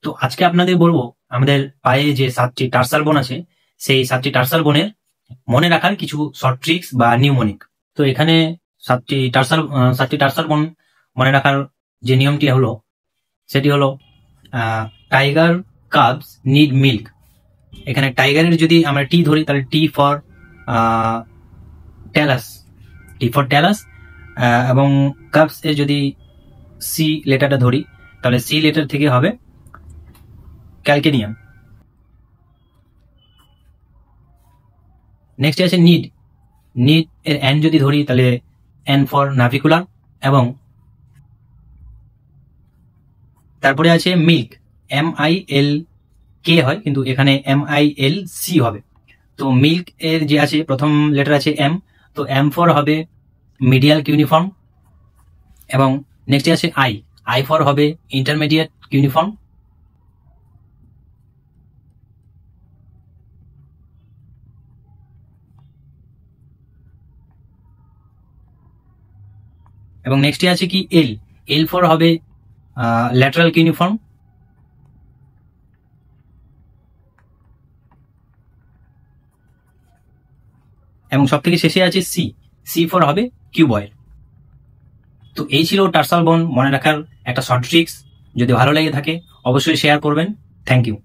তো আজকে আপনাদের বলবো আমাদের পায়ে যে 7টি টার্সাল বোন আছে সেই 7টি টার্সাল বোনের মনে রাখার কিছু শর্ট ট্রিক্স বা নিউমোনিক। তো এখানে 7টি টার্সাল বোন মনে রাখার যে নিয়মটি হলো সেটি হলো টাইগার কাবস নিড মিল্ক। এখানে টাইগারের যদি আমরা টি ধরি তাহলে টি ফর ট্যালাস, এবং কাবস এর যদি সি লেটারটা ধরি তাহলে সি লেটার থেকে হবে ক্যালকেনিয়াম। নেক্সট আছে নিড এর এন যদি ধরি তাহলে এন ফর নাভিকুলার, এবং তারপরে আছে মিল্ক, MILK হয় কিন্তু এখানে MILC হবে। তো মিল্ক এর যে আছে প্রথম লেটার আছে এম, তো এম ফর হবে মিডিয়াল কিউনিফর্ম, এবং নেক্সট আছে আই ফর হবে ইন্টারমিডিয়েট কিউনিফর্ম, এবং নেক্সটে আছে কি এল ফর হবে ল্যাটারাল কিউনিফর্ম, এবং সব থেকে শেষে আছে সি ফর হবে কিউবয়েড। তো এই ছিল টার্সাল বোন মনে রাখার একটা শর্ট ট্রিক্স। যদি ভালো লেগে থাকে অবশ্যই শেয়ার করবেন। Thank you.